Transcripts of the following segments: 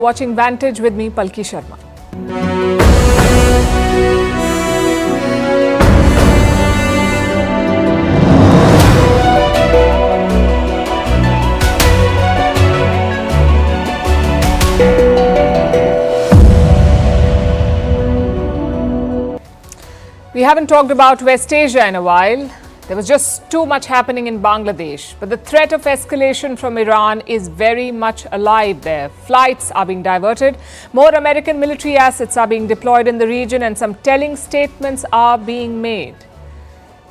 Watching Vantage with me, Palki Sharma. We haven't talked about West Asia in a while. There was just too much happening in Bangladesh, but the threat of escalation from Iran is very much alive there. Flights are being diverted, more American military assets are being deployed in the region, and some telling statements are being made.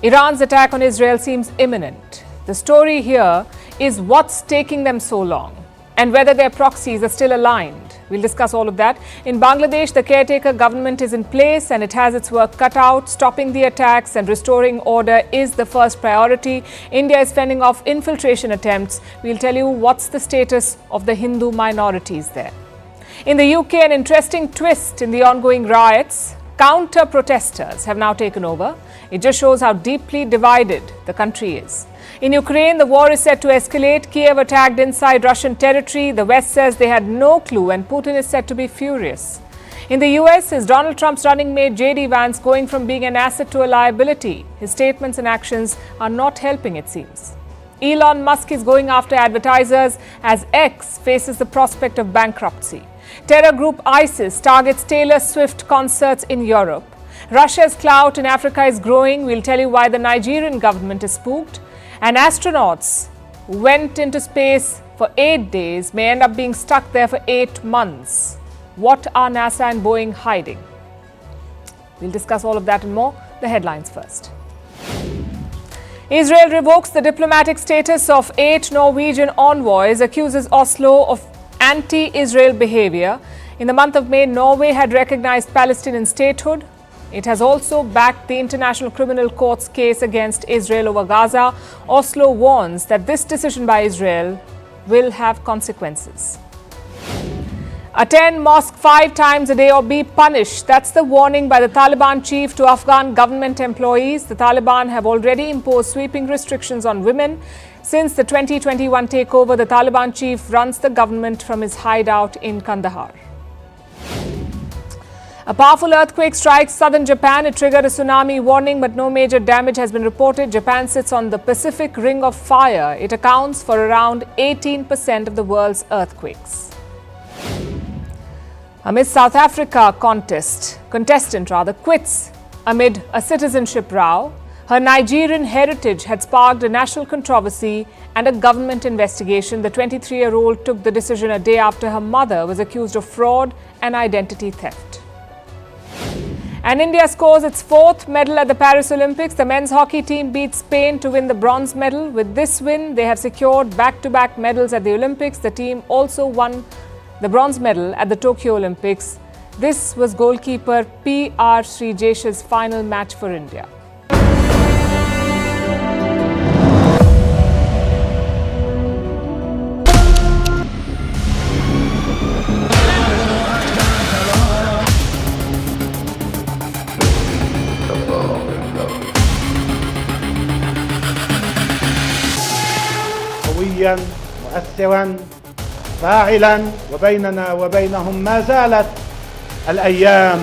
Iran's attack on Israel seems imminent. The story here is what's taking them so long and whether their proxies are still aligned. We'll discuss all of that. In Bangladesh, the caretaker government is in place and it has its work cut out. Stopping the attacks and restoring order is the first priority. India is fending off infiltration attempts. We'll tell you what's the status of the Hindu minorities there. In the UK, an interesting twist in the ongoing riots. Counter-protesters have now taken over. It just shows how deeply divided the country is. In Ukraine, the war is set to escalate. Kiev attacked inside Russian territory. The West says they had no clue, and Putin is said to be furious. In the US, is Donald Trump's running mate J.D. Vance going from being an asset to a liability? His statements and actions are not helping, it seems. Elon Musk is going after advertisers as X faces the prospect of bankruptcy. Terror group ISIS targets Taylor Swift concerts in Europe. Russia's clout in Africa is growing. We'll tell you why the Nigerian government is spooked. And astronauts went into space for 8 days, may end up being stuck there for 8 months. What are NASA and Boeing hiding? We'll discuss all of that and more. The headlines first. Israel revokes the diplomatic status of 8 Norwegian envoys, accuses Oslo of anti-Israel behavior. In the month of May, Norway had recognized Palestinian statehood. It has also backed the International Criminal Court's case against Israel over Gaza. Oslo warns that this decision by Israel will have consequences. Attend mosque 5 times a day or be punished. That's the warning by the Taliban chief to Afghan government employees. The Taliban have already imposed sweeping restrictions on women. Since the 2021 takeover, the Taliban chief runs the government from his hideout in Kandahar. A powerful earthquake strikes southern Japan. It triggered a tsunami warning, but no major damage has been reported. Japan sits on the Pacific Ring of Fire. It accounts for around 18% of the world's earthquakes. A Miss South Africa contestant quits amid a citizenship row. Her Nigerian heritage had sparked a national controversy and a government investigation. The 23-year-old took the decision a day after her mother was accused of fraud and identity theft. And India scores its 4th medal at the Paris Olympics. The men's hockey team beat Spain to win the bronze medal. With this win, they have secured back-to-back medals at the Olympics. The team also won the bronze medal at the Tokyo Olympics. This was goalkeeper P.R. Srijesh's final match for India. مؤثرا فاعلا وبيننا وبينهم ما زالت الأيام.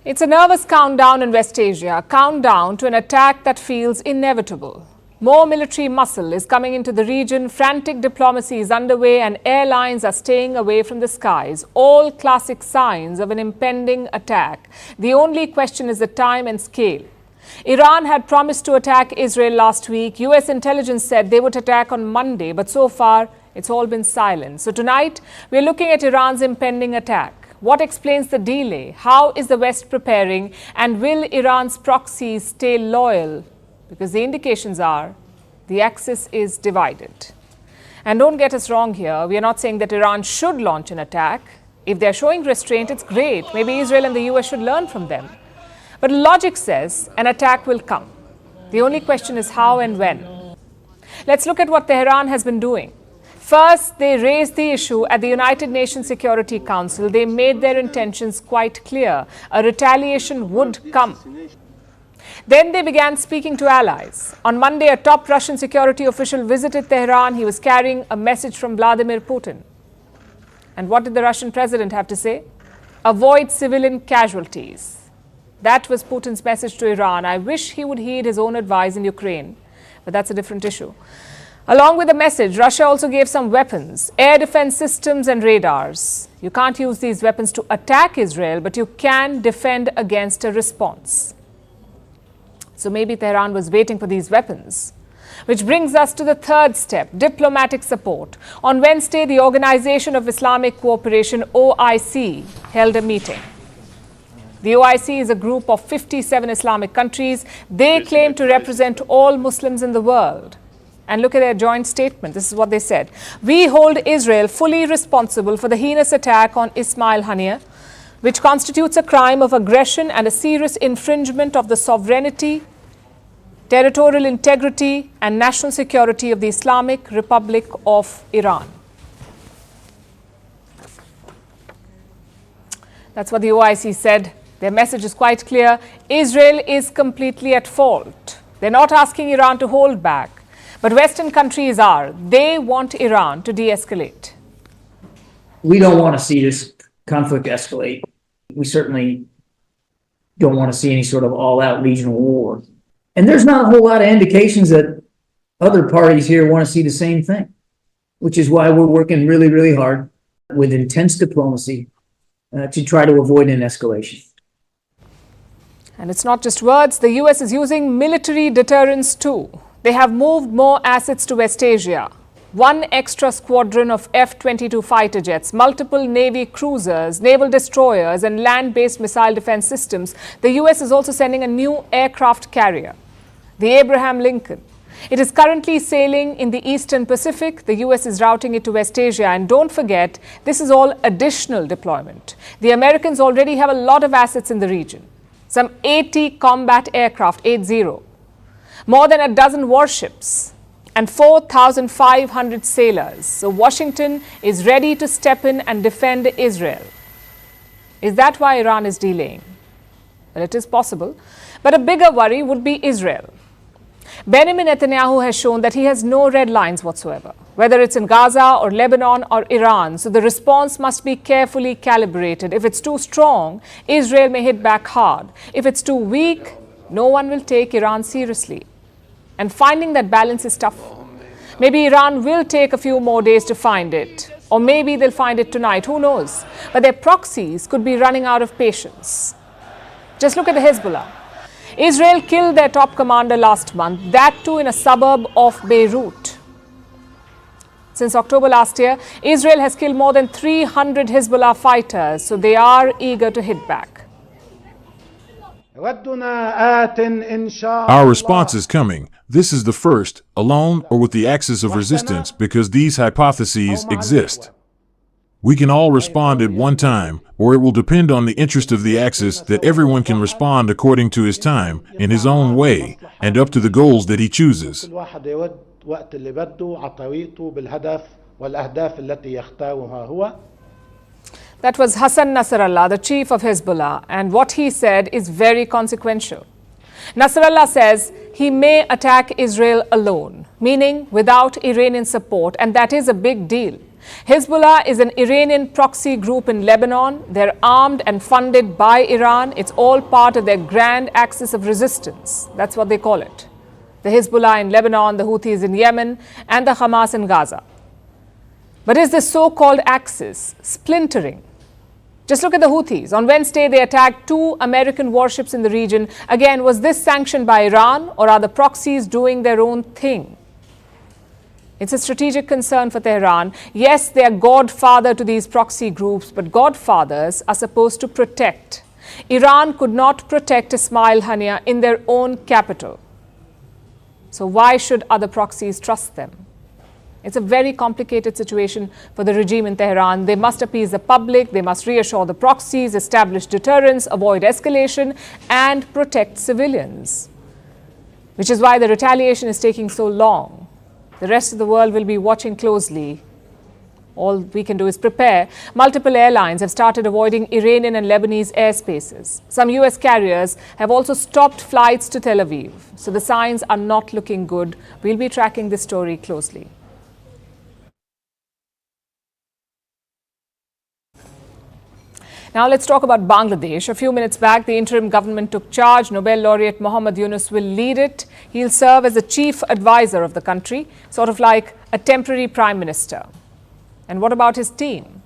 It's a nervous countdown in West Asia, a countdown to an attack that feels inevitable. More military muscle is coming into the region, frantic diplomacy is underway, and airlines are staying away from the skies. All classic signs of an impending attack. The only question is the time and scale. Iran had promised to attack Israel last week. US intelligence said they would attack on Monday, but so far it's all been silent. So tonight we're looking at Iran's impending attack. What explains the delay? How is the West preparing? And will Iran's proxies stay loyal? Because the indications are the axis is divided. And don't get us wrong here, we are not saying that Iran should launch an attack. If they're showing restraint, it's great. Maybe Israel and the US should learn from them. But logic says an attack will come. The only question is how and when. Let's look at what Tehran has been doing. First, they raised the issue at the United Nations Security Council. They made their intentions quite clear. A retaliation would come. Then they began speaking to allies. On Monday, a top Russian security official visited Tehran. He was carrying a message from Vladimir Putin. And what did the Russian president have to say? Avoid civilian casualties. That was Putin's message to Iran. I wish he would heed his own advice in Ukraine, but that's a different issue. Along with the message, Russia also gave some weapons, air defense systems and radars. You can't use these weapons to attack Israel, but you can defend against a response. So maybe Tehran was waiting for these weapons. Which brings us to the third step, diplomatic support. On Wednesday, the Organisation of Islamic Cooperation, OIC, held a meeting. The OIC is a group of 57 Islamic countries. They claim to represent all Muslims in the world. And look at their joint statement. This is what they said. We hold Israel fully responsible for the heinous attack on Ismail Haniyeh, which constitutes a crime of aggression and a serious infringement of the sovereignty, territorial integrity and national security of the Islamic Republic of Iran. That's what the OIC said. Their message is quite clear. Israel is completely at fault. They're not asking Iran to hold back, but Western countries are. They want Iran to de-escalate. We don't want to see this conflict escalate. We certainly don't want to see any sort of all-out regional war. And there's not a whole lot of indications that other parties here want to see the same thing, which is why we're working really, really hard with intense diplomacy to try to avoid an escalation. And it's not just words. The US is using military deterrence too. They have moved more assets to West Asia. One extra squadron of F-22 fighter jets, multiple Navy cruisers, naval destroyers and land-based missile defense systems. The US is also sending a new aircraft carrier, the Abraham Lincoln. It is currently sailing in the Eastern Pacific. The US is routing it to West Asia. And don't forget, this is all additional deployment. The Americans already have a lot of assets in the region. Some 80 combat aircraft, 80, more than a dozen warships, and 4,500 sailors. So Washington is ready to step in and defend Israel. Is that why Iran is delaying? Well, it is possible. But a bigger worry would be Israel. Benjamin Netanyahu has shown that he has no red lines whatsoever, whether it's in Gaza or Lebanon or Iran. So the response must be carefully calibrated. If it's too strong, Israel may hit back hard. If it's too weak, no one will take Iran seriously. And finding that balance is tough. Maybe Iran will take a few more days to find it. Or maybe they'll find it tonight, who knows? But their proxies could be running out of patience. Just look at the Hezbollah. Israel killed their top commander last month, that too in a suburb of Beirut. Since October last year, Israel has killed more than 300 Hezbollah fighters, so they are eager to hit back. Our response is coming. This is the first, alone or with the axis of resistance, because these hypotheses exist. We can all respond at one time, or it will depend on the interest of the axis that everyone can respond according to his time, in his own way, and up to the goals that he chooses. That was Hassan Nasrallah, the chief of Hezbollah, and what he said is very consequential. Nasrallah says he may attack Israel alone, meaning without Iranian support, and that is a big deal. Hezbollah is an Iranian proxy group in Lebanon. They're armed and funded by Iran. It's all part of their grand axis of resistance. That's what they call it. The Hezbollah in Lebanon, the Houthis in Yemen, and the Hamas in Gaza. But is this so-called axis splintering? Just look at the Houthis. On Wednesday, they attacked 2 American warships in the region. Again, was this sanctioned by Iran, or are the proxies doing their own thing? It's a strategic concern for Tehran. Yes, they are godfather to these proxy groups, but godfathers are supposed to protect. Iran could not protect Ismail Haniyeh in their own capital. So why should other proxies trust them? It's a very complicated situation for the regime in Tehran. They must appease the public, they must reassure the proxies, establish deterrence, avoid escalation, and protect civilians. Which is why the retaliation is taking so long. The rest of the world will be watching closely All we can do is prepare. Multiple airlines have started avoiding Iranian and Lebanese airspaces. Some US carriers have also stopped flights to Tel Aviv. So the signs are not looking good. We'll be tracking this story closely. Now let's talk about Bangladesh. A few minutes back, the interim government took charge. Nobel laureate Mohammad Yunus will lead it. He'll serve as the chief advisor of the country, sort of like a temporary prime minister. And what about his team?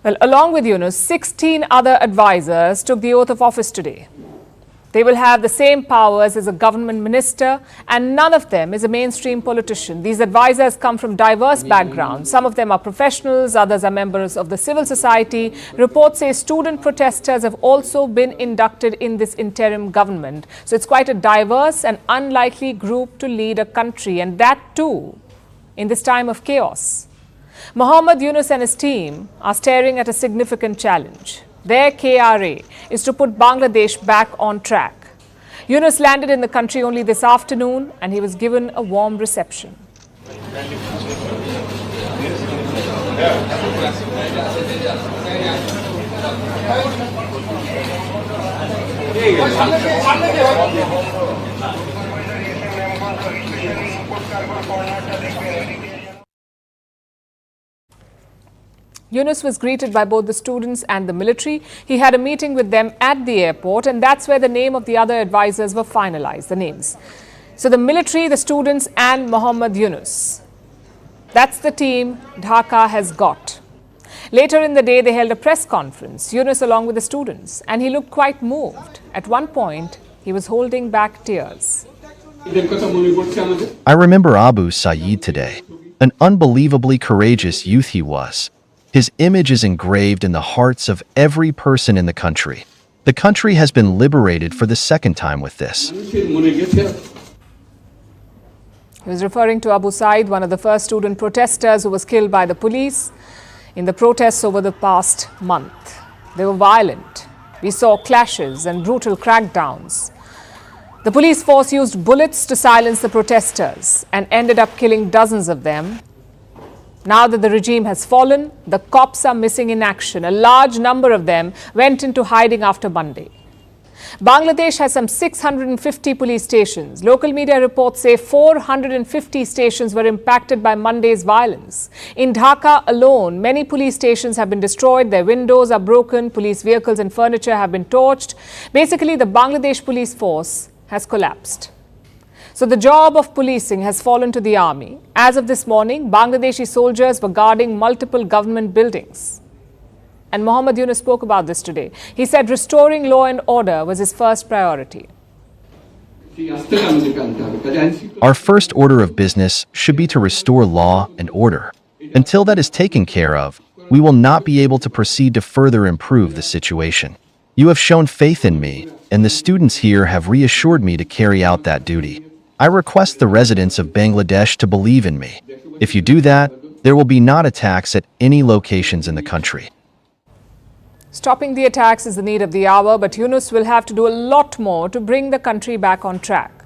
Well, along with Yunus, 16 other advisors took the oath of office today. They will have the same powers as a government minister, and none of them is a mainstream politician. These advisors come from diverse backgrounds. Some of them are professionals, others are members of the civil society. Reports say student protesters have also been inducted in this interim government. So it's quite a diverse and unlikely group to lead a country, and that too in this time of chaos. Mohammad Yunus and his team are staring at a significant challenge. Their KRA is to put Bangladesh back on track. Yunus landed in the country only this afternoon and he was given a warm reception. Yunus was greeted by both the students and the military. He had a meeting with them at the airport, and that's where the name of the other advisors were finalized, the names. So the military, the students and Mohammad Yunus. That's the team Dhaka has got. Later in the day, they held a press conference, Yunus along with the students, and he looked quite moved. At one point, he was holding back tears. I remember Abu Saeed today. An unbelievably courageous youth he was. His image is engraved in the hearts of every person in the country. The country has been liberated for the second time with this. He was referring to Abu Saeed, one of the first student protesters who was killed by the police in the protests over the past month. They were violent. We saw clashes and brutal crackdowns. The police force used bullets to silence the protesters and ended up killing dozens of them. Now that the regime has fallen, the cops are missing in action. A large number of them went into hiding after Monday. Bangladesh has some 650 police stations. Local media reports say 450 stations were impacted by Monday's violence. In Dhaka alone, many police stations have been destroyed. Their windows are broken. Police vehicles and furniture have been torched. Basically, the Bangladesh police force has collapsed. So the job of policing has fallen to the army. As of this morning, Bangladeshi soldiers were guarding multiple government buildings. And Mohammad Yunus spoke about this today. He said restoring law and order was his first priority. Our first order of business should be to restore law and order. Until that is taken care of, we will not be able to proceed to further improve the situation. You have shown faith in me, and the students here have reassured me to carry out that duty. I request the residents of Bangladesh to believe in me. If you do that, there will be not attacks at any locations in the country. Stopping the attacks is the need of the hour, but Yunus will have to do a lot more to bring the country back on track.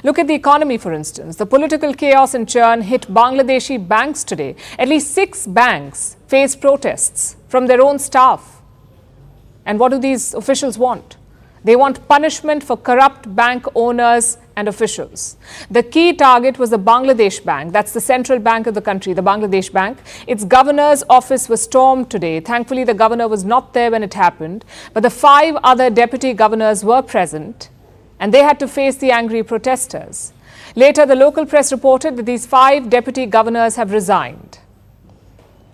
Look at the economy, for instance. The political chaos and churn hit Bangladeshi banks today. At least 6 banks face protests from their own staff. And what do these officials want? They want punishment for corrupt bank owners and officials. The key target was the Bangladesh Bank. That's the central bank of the country, the Bangladesh Bank. Its governor's office was stormed today. Thankfully, the governor was not there when it happened. But the 5 other deputy governors were present, and they had to face the angry protesters. Later, the local press reported that these 5 deputy governors have resigned.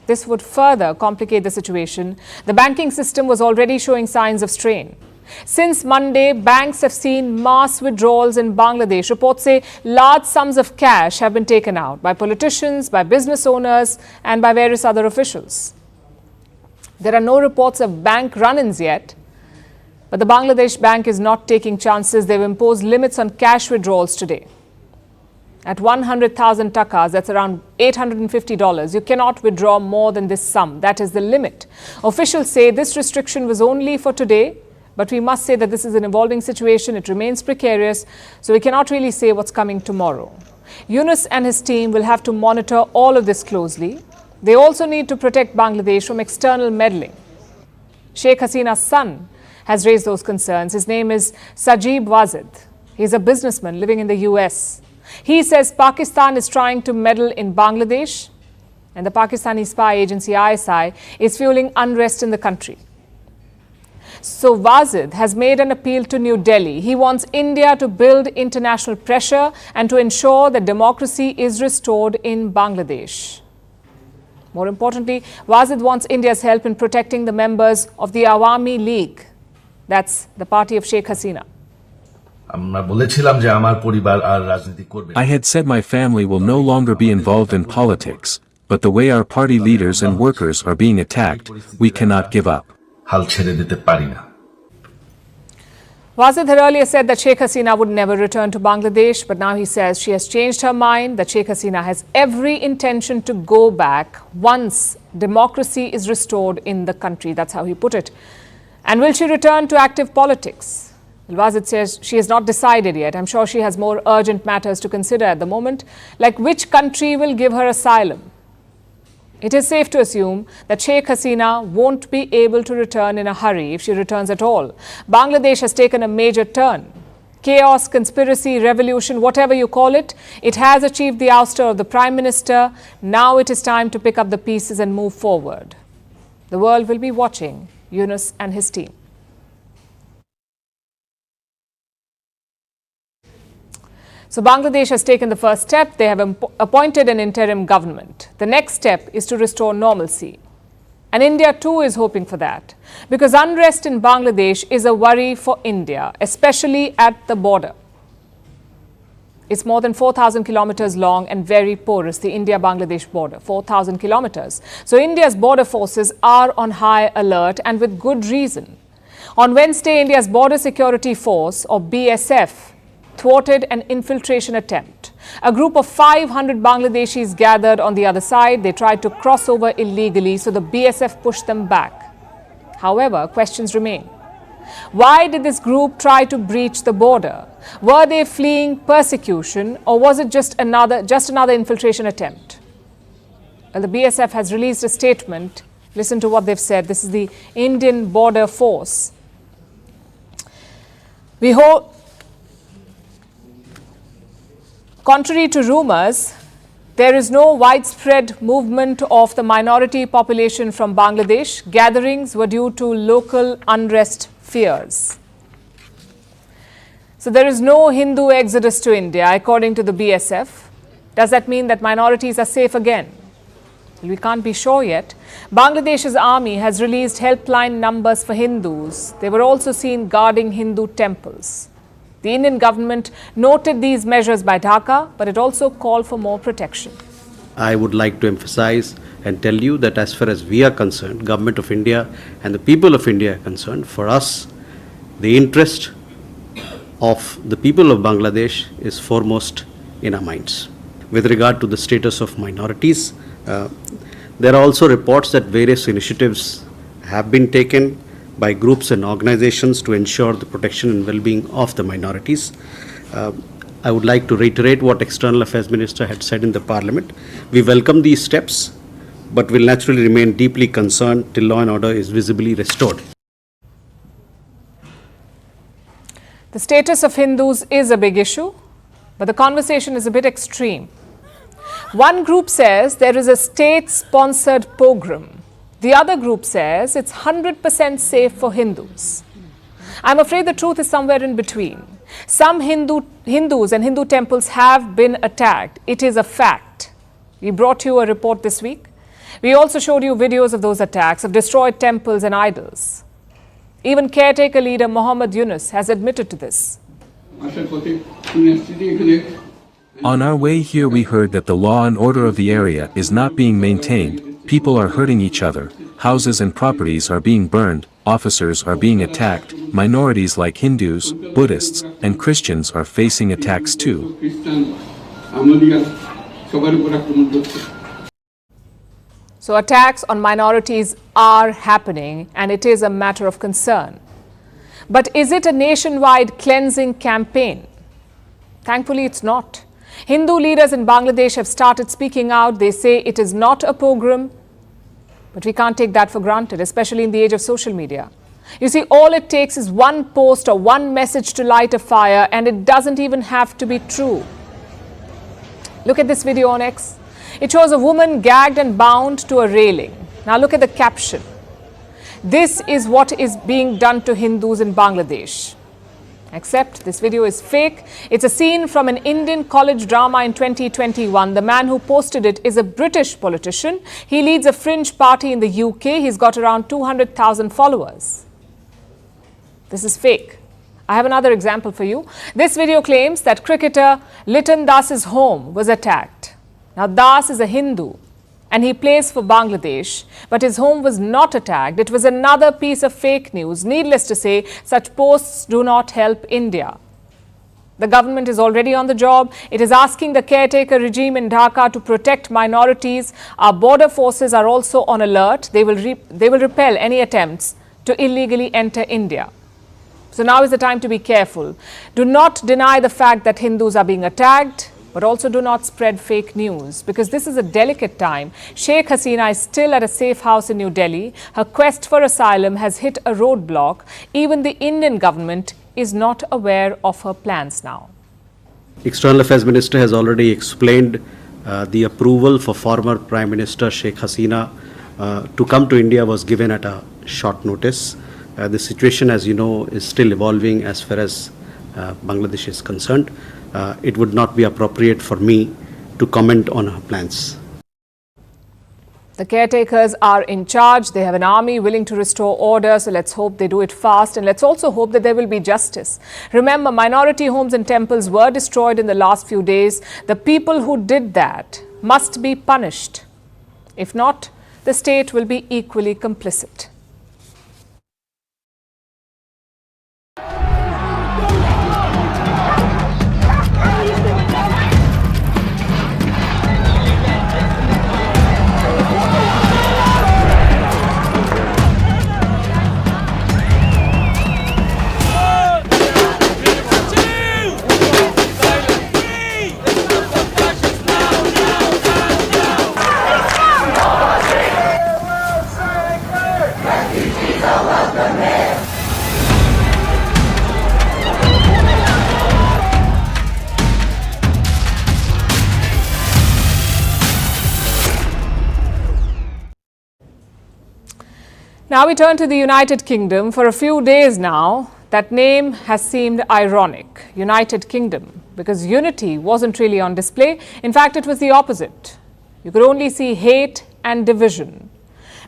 This would further complicate the situation. The banking system was already showing signs of strain. Since Monday, banks have seen mass withdrawals in Bangladesh. Reports say large sums of cash have been taken out by politicians, by business owners, and by various other officials. There are no reports of bank run-ins yet, but the Bangladesh Bank is not taking chances. They've imposed limits on cash withdrawals today. At 100,000 takas, that's around $850, you cannot withdraw more than this sum. That is the limit. Officials say this restriction was only for today, but we must say that this is an evolving situation. It remains precarious, so we cannot really say what's coming tomorrow. Yunus and his team will have to monitor all of this closely. They also need to protect Bangladesh from external meddling. Sheikh Hasina's son has raised those concerns. His name is Sajib Wazid. He's a businessman living in the US. He says Pakistan is trying to meddle in Bangladesh, and the Pakistani spy agency ISI is fueling unrest in the country. So Wazid has made an appeal to New Delhi. He wants India to build international pressure and to ensure that democracy is restored in Bangladesh. More importantly, Wazid wants India's help in protecting the members of the Awami League. That's the party of Sheikh Hasina. I had said my family will no longer be involved in politics, but the way our party leaders and workers are being attacked, we cannot give up. Wazid had earlier said that Sheikh Hasina would never return to Bangladesh, but now he says she has changed her mind, that Sheikh Hasina has every intention to go back once democracy is restored in the country. That's how he put it. And will she return to active politics? Well, Wazid says she has not decided yet. I'm sure she has more urgent matters to consider at the moment, like which country will give her asylum. It is safe to assume that Sheikh Hasina won't be able to return in a hurry if she returns at all. Bangladesh has taken a major turn. Chaos, conspiracy, revolution, whatever you call it, it has achieved the ouster of the Prime Minister. Now it is time to pick up the pieces and move forward. The world will be watching Yunus and his team. So Bangladesh has taken the first step. They have appointed an interim government. The next step is to restore normalcy. And India too is hoping for that, because unrest in Bangladesh is a worry for India, especially at the border. It's more than 4,000 kilometers long and very porous, the India-Bangladesh border, 4,000 kilometers. So India's border forces are on high alert, and with good reason. On Wednesday, India's Border Security Force, or BSF, thwarted an infiltration attempt. A group of 500 Bangladeshis gathered on the other side. They tried to cross over illegally, so the BSF pushed them back. However, questions remain. Why did this group try to breach the border? Were they fleeing persecution, or was it just another infiltration attempt? Well, the BSF has released a statement. Listen to what they've said. This is the Indian Border Force. Contrary to rumors, there is no widespread movement of the minority population from Bangladesh. Gatherings were due to local unrest fears. So there is no Hindu exodus to India, according to the BSF. Does that mean that minorities are safe again? We can't be sure yet. Bangladesh's army has released helpline numbers for Hindus. They were also seen guarding Hindu temples. The Indian government noted these measures by Dhaka, but it also called for more protection. I would like to emphasize and tell you that as far as we are concerned, Government of India and the people of India are concerned, for us, the interest of the people of Bangladesh is foremost in our minds. With regard to the status of minorities, there are also reports that various initiatives have been taken by groups and organizations to ensure the protection and well-being of the minorities. I would like to reiterate what External Affairs Minister had said in the Parliament. We welcome these steps, but will naturally remain deeply concerned till law and order is visibly restored. The status of Hindus is a big issue, but the conversation is a bit extreme. One group says there is a state-sponsored pogrom. The other group says it's 100% safe for Hindus. I'm afraid the truth is somewhere in between. Some Hindus and Hindu temples have been attacked. It is a fact. We brought you a report this week. We also showed you videos of those attacks, of destroyed temples and idols. Even caretaker leader Muhammad Yunus has admitted to this. On our way here we heard that the law and order of the area is not being maintained. People are hurting each other, houses and properties are being burned, officers are being attacked, minorities like Hindus, Buddhists, and Christians are facing attacks too. So attacks on minorities are happening, and it is a matter of concern. But is it a nationwide cleansing campaign? Thankfully, it's not. Hindu leaders in Bangladesh have started speaking out. They say it is not a pogrom, but we can't take that for granted, especially in the age of social media. You see, all it takes is one post or one message to light a fire, and it doesn't even have to be true. Look at this video on X. It shows a woman gagged and bound to a railing. Now look at the caption. This is what is being done to Hindus in Bangladesh. Except this video is fake. It's a scene from an Indian college drama in 2021. The man who posted it is a British politician. He leads a fringe party in the UK. He's got around 200,000 followers. This is fake. I have another example for you. This video claims that cricketer Liton Das's home was attacked. Now, Das is a Hindu and he plays for Bangladesh, but his home was not attacked. It was another piece of fake news. Needless to say, such posts do not help India. The government is already on the job. It is asking the caretaker regime in Dhaka to protect minorities. Our border forces are also on alert. They will repel any attempts to illegally enter India. So now is the time to be careful. Do not deny the fact that Hindus are being attacked, but also do not spread fake news, because this is a delicate time. Sheikh Hasina is still at a safe house in New Delhi. Her quest for asylum has hit a roadblock. Even the Indian government is not aware of her plans now. External Affairs Minister has already explained the approval for former Prime Minister Sheikh Hasina to come to India was given at a short notice. The situation, as you know, is still evolving as far as Bangladesh is concerned. It would not be appropriate for me to comment on her plans. The caretakers are in charge. They have an army willing to restore order. So let's hope they do it fast. And let's also hope that there will be justice. Remember, minority homes and temples were destroyed in the last few days. The people who did that must be punished. If not, the state will be equally complicit. Now we turn to the United Kingdom. For a few days now, that name has seemed ironic, United Kingdom, because unity wasn't really on display. In fact, it was the opposite. You could only see hate and division,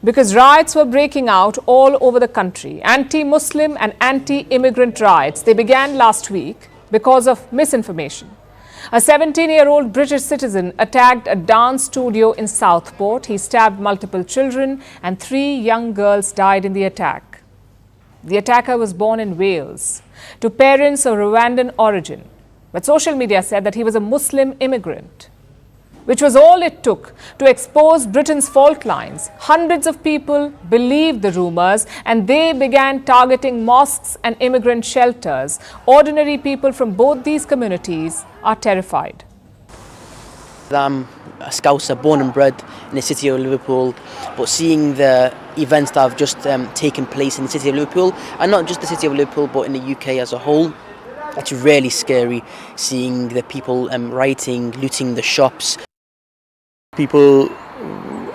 because riots were breaking out all over the country. Anti-Muslim and anti-immigrant riots, they began last week because of misinformation. A 17-year-old British citizen attacked a dance studio in Southport. He stabbed multiple children and 3 young girls died in the attack. The attacker was born in Wales to parents of Rwandan origin, but social media said that he was a Muslim immigrant, which was all it took to expose Britain's fault lines. Hundreds of people believed the rumors and they began targeting mosques and immigrant shelters. Ordinary people from both these communities are terrified. I'm a Scouser, born and bred in the city of Liverpool, but seeing the events that have just taken place in the city of Liverpool, and not just the city of Liverpool, but in the UK as a whole, it's really scary seeing the people rioting, looting the shops. People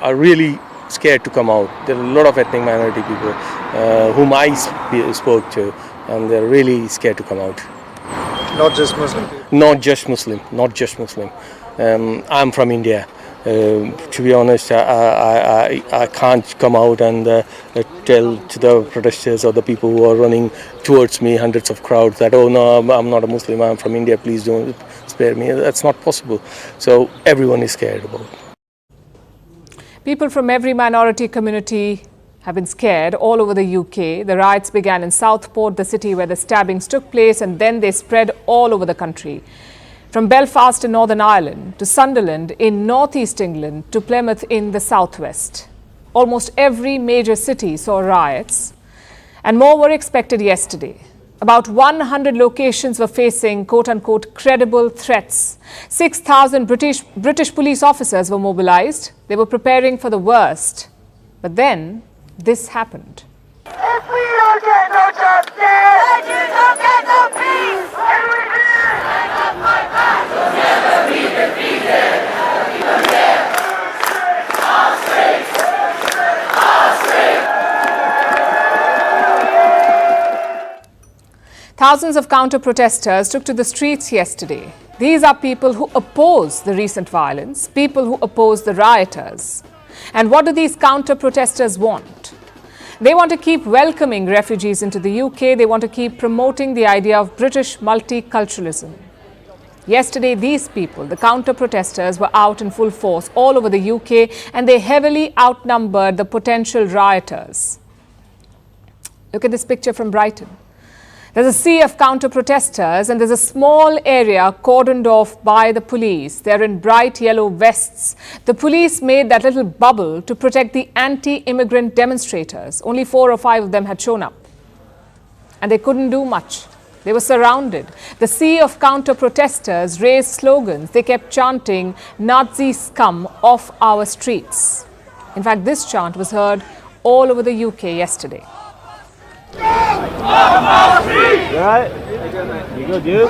are really scared to come out. There are a lot of ethnic minority people whom I spoke to, and they're really scared to come out. Not just Muslim people? Not just Muslim, not just Muslim. I'm from India. To be honest, I can't come out and tell to the protesters or the people who are running towards me, hundreds of crowds, that, oh no, I'm not a Muslim, I'm from India, please don't spare me. That's not possible. So everyone is scared about it. People from every minority community have been scared all over the UK. The riots began in Southport, the city where the stabbings took place, and then they spread all over the country. From Belfast in Northern Ireland to Sunderland in northeast England to Plymouth in the southwest. Almost every major city saw riots, and more were expected yesterday. About 100 locations were facing quote-unquote credible threats. 6,000 British police officers were mobilized. They were preparing for the worst. But then this happened. If we don't get no justice, then you don't get no peace. Can we hear? Stand up, fight back. You'll never be defeated. All straight. All straight. Thousands of counter-protesters took to the streets yesterday. These are people who oppose the recent violence, people who oppose the rioters. And what do these counter-protesters want? They want to keep welcoming refugees into the UK. They want to keep promoting the idea of British multiculturalism. Yesterday, these people, the counter-protesters, were out in full force all over the UK, and they heavily outnumbered the potential rioters. Look at this picture from Brighton. There's a sea of counter-protesters, and there's a small area cordoned off by the police. They're in bright yellow vests. The police made that little bubble to protect the anti-immigrant demonstrators. Only 4 or 5 of them had shown up. And they couldn't do much. They were surrounded. The sea of counter-protesters raised slogans. They kept chanting, "Nazi scum off our streets." In fact, this chant was heard all over the UK yesterday. Right? You good, dude?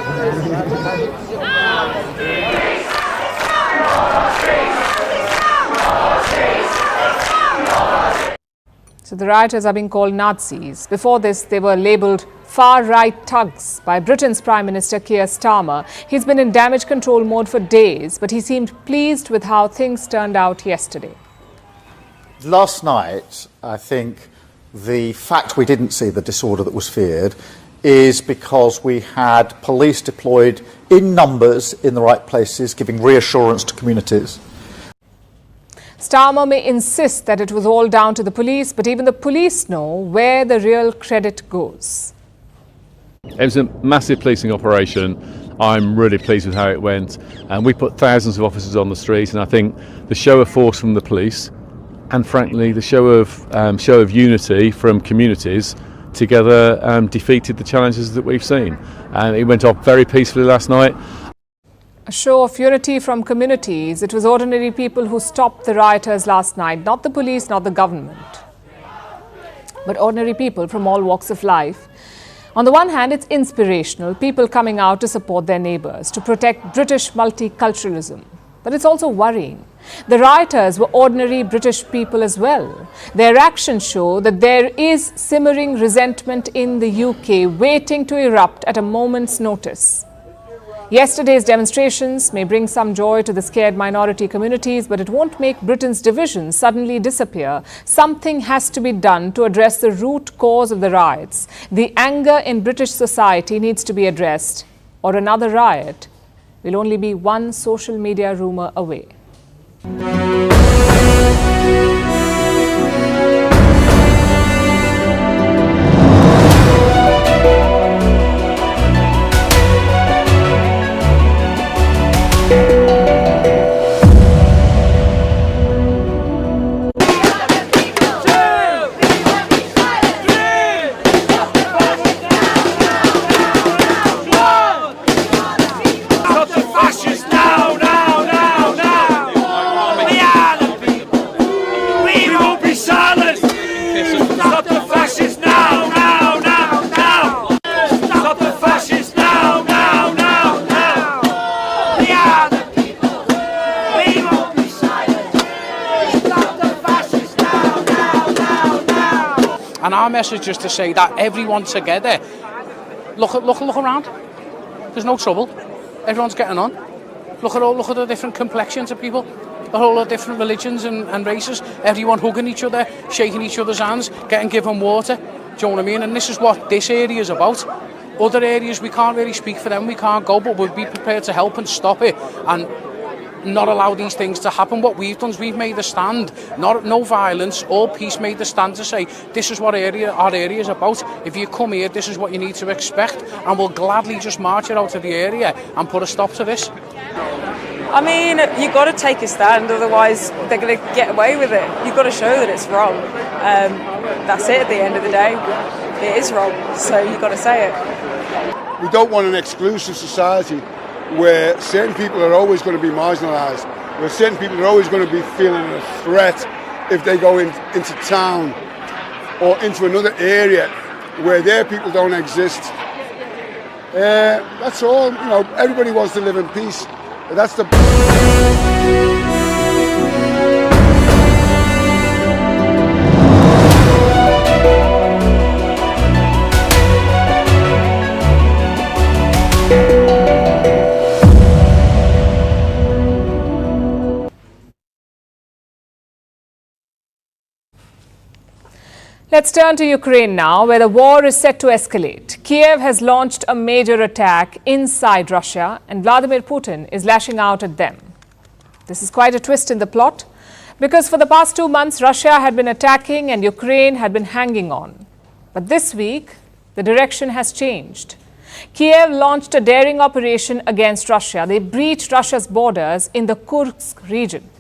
So the rioters are being called Nazis. Before this, they were labelled far-right thugs by Britain's Prime Minister Keir Starmer. He's been in damage control mode for days, but he seemed pleased with how things turned out yesterday. Last night, I think the fact we didn't see the disorder that was feared is because we had police deployed in numbers in the right places, giving reassurance to communities. Starmer may insist that it was all down to the police, but even the police know where the real credit goes. It was a massive policing operation. I'm really pleased with how it went, and we put thousands of officers on the street, and I think the show of force from the police, and frankly the show of unity from communities together defeated the challenges that we've seen, and it went off very peacefully last night. A show of unity from communities. It was ordinary people who stopped the rioters last night, not the police, not the government, but ordinary people from all walks of life. On the one hand, it's inspirational, people coming out to support their neighbours, to protect British multiculturalism. But it's also worrying. The rioters were ordinary British people as well. Their actions show that there is simmering resentment in the UK waiting to erupt at a moment's notice. Yesterday's demonstrations may bring some joy to the scared minority communities, but it won't make Britain's division suddenly disappear. Something has to be done to address the root cause of the riots. The anger in British society needs to be addressed, or another riot will only be one social media rumour away. And our message is to say that everyone together, look around. There's no trouble. Everyone's getting on. Look at the different complexions of people, all the different religions and races. Everyone hugging each other, shaking each other's hands, given water. Do you know what I mean? And this is what this area is about. Other areas we can't really speak for them. We can't go, but we'll be prepared to help and stop it and not allow these things to happen. What we've done is we've made a stand, no violence, all peace, made the stand to say this is what our area is about. If you come here, this is what you need to expect, and we'll gladly just march it out of the area and put a stop to this. I mean, you've got to take a stand, otherwise they're going to get away with it. You've got to show that it's wrong. That's it at the end of the day. it is wrong. So you've got to say it. We don't want an exclusive society where certain people are always going to be marginalised, where certain people are always going to be feeling a threat if they go into town or into another area where their people don't exist. That's all. You know, everybody wants to live in peace. That's the... Let's turn to Ukraine now, where the war is set to escalate. Kiev has launched a major attack inside Russia, and Vladimir Putin is lashing out at them. This is quite a twist in the plot, because for the past 2 months, Russia had been attacking and Ukraine had been hanging on. But this week, the direction has changed. Kiev launched a daring operation against Russia. They breached Russia's borders in the Kursk region.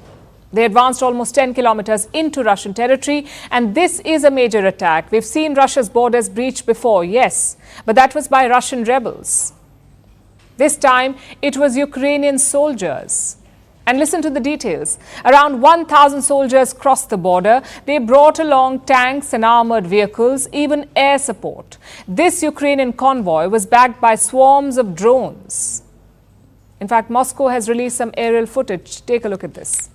They advanced almost 10 kilometers into Russian territory, and this is a major attack. We've seen Russia's borders breached before, yes, but that was by Russian rebels. This time, it was Ukrainian soldiers. And listen to the details. Around 1,000 soldiers crossed the border. They brought along tanks and armored vehicles, even air support. This Ukrainian convoy was backed by swarms of drones. In fact, Moscow has released some aerial footage. Take a look at this.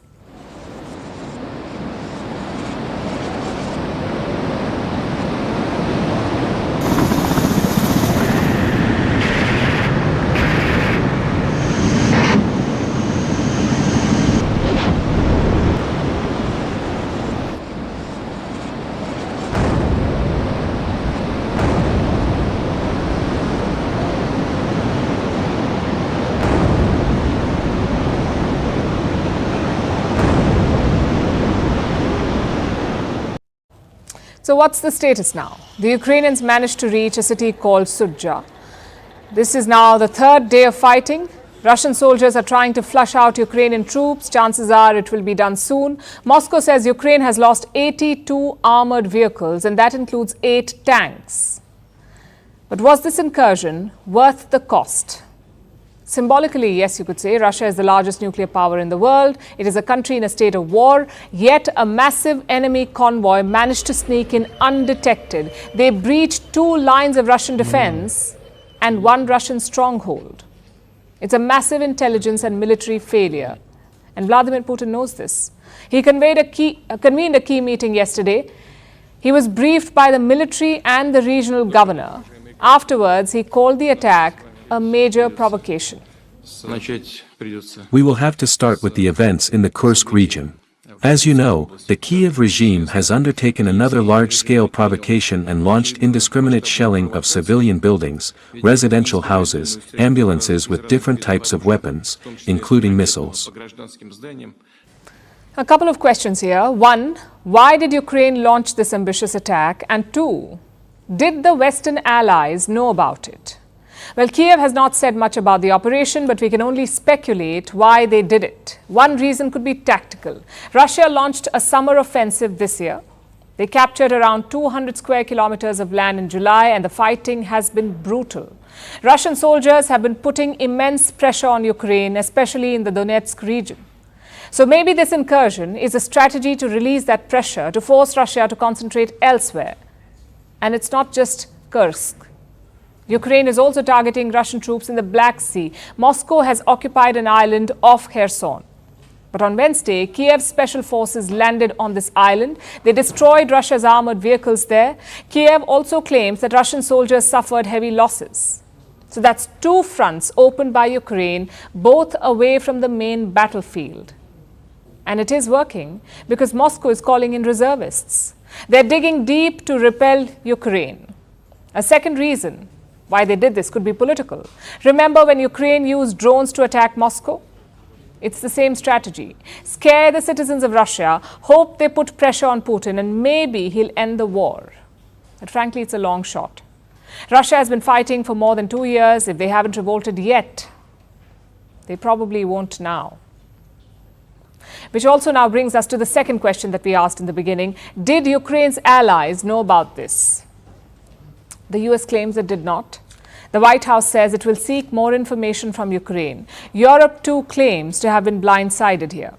So what's the status now? The Ukrainians managed to reach a city called Sudzha. This is now the third day of fighting. Russian soldiers are trying to flush out Ukrainian troops. Chances are it will be done soon. Moscow says Ukraine has lost 82 armored vehicles, and that includes 8 tanks. But was this incursion worth the cost? Symbolically, yes, you could say, Russia is the largest nuclear power in the world. It is a country in a state of war, yet a massive enemy convoy managed to sneak in undetected. They breached 2 lines of Russian defense and 1 Russian stronghold. It's a massive intelligence and military failure. And Vladimir Putin knows this. He convened a key meeting yesterday. He was briefed by the military and the regional governor. Afterwards, he called the attack a major provocation. We will have to start with the events in the Kursk region. As you know, the Kiev regime has undertaken another large-scale provocation and launched indiscriminate shelling of civilian buildings, residential houses, ambulances with different types of weapons, including missiles. A couple of questions here. 1, why did Ukraine launch this ambitious attack? And 2, did the Western allies know about it? Well, Kiev has not said much about the operation, but we can only speculate why they did it. One reason could be tactical. Russia launched a summer offensive this year. They captured around 200 square kilometers of land in July, and the fighting has been brutal. Russian soldiers have been putting immense pressure on Ukraine, especially in the Donetsk region. So maybe this incursion is a strategy to release that pressure, to force Russia to concentrate elsewhere. And it's not just Kursk. Ukraine is also targeting Russian troops in the Black Sea. Moscow has occupied an island off Kherson. But on Wednesday, Kiev's special forces landed on this island. They destroyed Russia's armored vehicles there. Kiev also claims that Russian soldiers suffered heavy losses. So that's 2 fronts opened by Ukraine, both away from the main battlefield. And it is working because Moscow is calling in reservists. They're digging deep to repel Ukraine. A second reason why they did this could be political. Remember when Ukraine used drones to attack Moscow? It's the same strategy. Scare the citizens of Russia, hope they put pressure on Putin, and maybe he'll end the war. But frankly, it's a long shot. Russia has been fighting for more than 2 years. If they haven't revolted yet, they probably won't now. Which also now brings us to the second question that we asked in the beginning. Did Ukraine's allies know about this? The US claims it did not. The White House says it will seek more information from Ukraine. Europe too claims to have been blindsided here.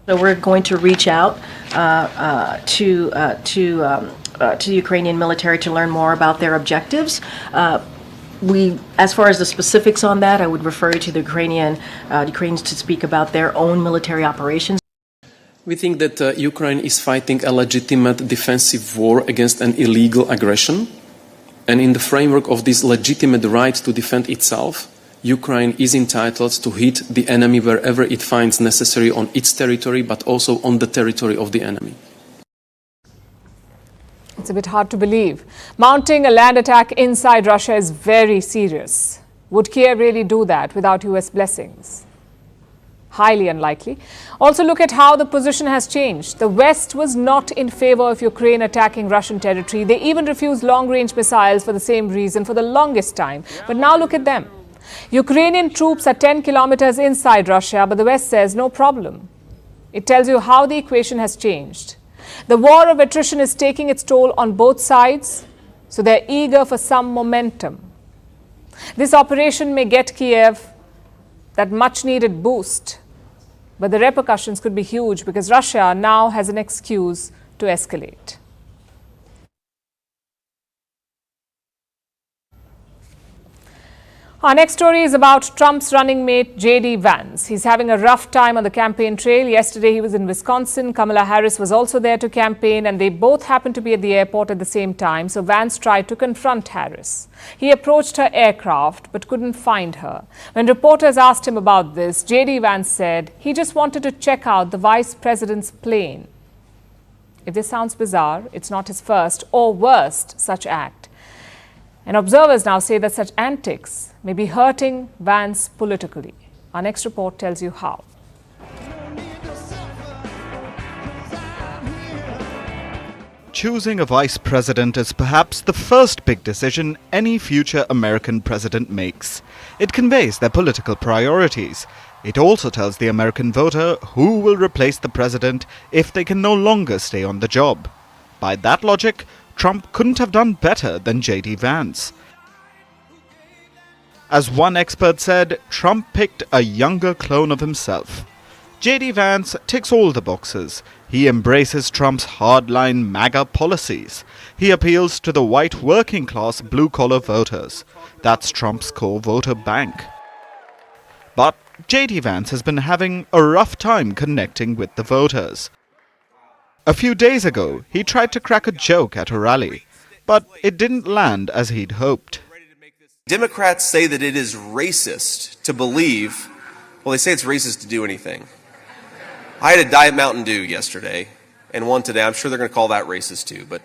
So we're going to reach out to the Ukrainian military to learn more about their objectives. As far as the specifics on that, I would refer you to the Ukrainians to speak about their own military operations. We think that Ukraine is fighting a legitimate defensive war against an illegal aggression. And in the framework of this legitimate right to defend itself, Ukraine is entitled to hit the enemy wherever it finds necessary on its territory, but also on the territory of the enemy. It's a bit hard to believe. Mounting a land attack inside Russia is very serious. Would Kiev really do that without US blessings? Highly unlikely. Also look at how the position has changed. The West was not in favor of Ukraine attacking Russian territory. They even refused long-range missiles for the same reason for the longest time. But now look at them. Ukrainian troops are 10 kilometers inside Russia, but the West says no problem. It tells you how the equation has changed. The war of attrition is taking its toll on both sides, so they're eager for some momentum. This operation may get Kiev that much-needed boost, but the repercussions could be huge because Russia now has an excuse to escalate. Our next story is about Trump's running mate, J.D. Vance. He's having a rough time on the campaign trail. Yesterday, he was in Wisconsin. Kamala Harris was also there to campaign, and they both happened to be at the airport at the same time. So Vance tried to confront Harris. He approached her aircraft, but couldn't find her. When reporters asked him about this, J.D. Vance said he just wanted to check out the vice president's plane. If this sounds bizarre, it's not his first or worst such act. And observers now say that such antics may be hurting Vance politically. Our next report tells you how. Choosing a vice president is perhaps the first big decision any future American president makes. It conveys their political priorities. It also tells the American voter who will replace the president if they can no longer stay on the job. By that logic, Trump couldn't have done better than J.D. Vance. As one expert said, Trump picked a younger clone of himself. J.D. Vance ticks all the boxes. He embraces Trump's hardline MAGA policies. He appeals to the white working-class blue-collar voters. That's Trump's core voter bank. But J.D. Vance has been having a rough time connecting with the voters. A few days ago, he tried to crack a joke at a rally, but it didn't land as he'd hoped. Democrats say that it is racist to believe, well, they say it's racist to do anything. I had a Diet Mountain Dew yesterday and one today. I'm sure they're going to call that racist too, but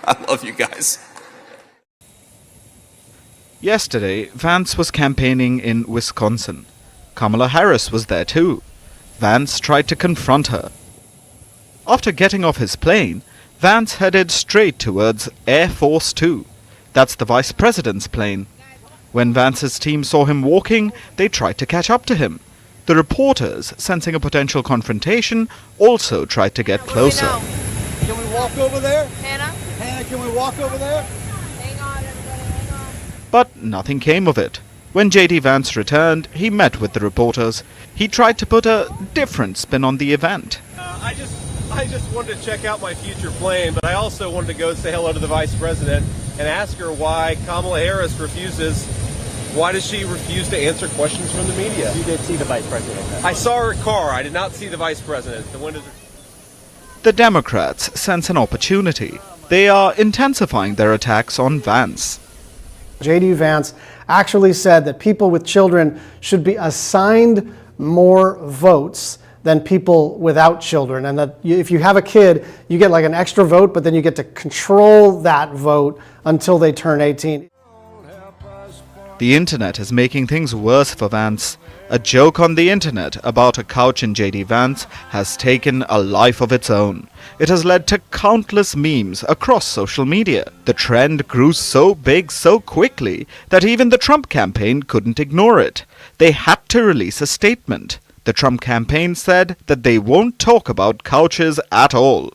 I love you guys. Yesterday, Vance was campaigning in Wisconsin. Kamala Harris was there too. Vance tried to confront her. After getting off his plane, Vance headed straight towards Air Force 2. That's the vice president's plane. When Vance's team saw him walking, they tried to catch up to him. The reporters, sensing a potential confrontation, also tried to get closer. Can we walk over there? Hannah, can we walk over there? Hang on, everybody, hang on. But nothing came of it. When J.D. Vance returned, he met with the reporters. He tried to put a different spin on the event. I just wanted to check out my future plane, but I also wanted to go say hello to the vice president and ask her why Kamala Harris why does she refuse to answer questions from the media? You did see the vice president. I saw her car. I did not see the vice president. The windows are... The Democrats sense an opportunity. They are intensifying their attacks on Vance. J.D. Vance actually said that people with children should be assigned more votes than people without children, and that if you have a kid, you get like an extra vote, but then you get to control that vote until they turn 18. The internet is making things worse for Vance. A joke on the internet about a couch in J.D. Vance has taken a life of its own. It has led to countless memes across social media. The trend grew so big so quickly that even the Trump campaign couldn't ignore it. They had to release a statement. The Trump campaign said that they won't talk about couches at all.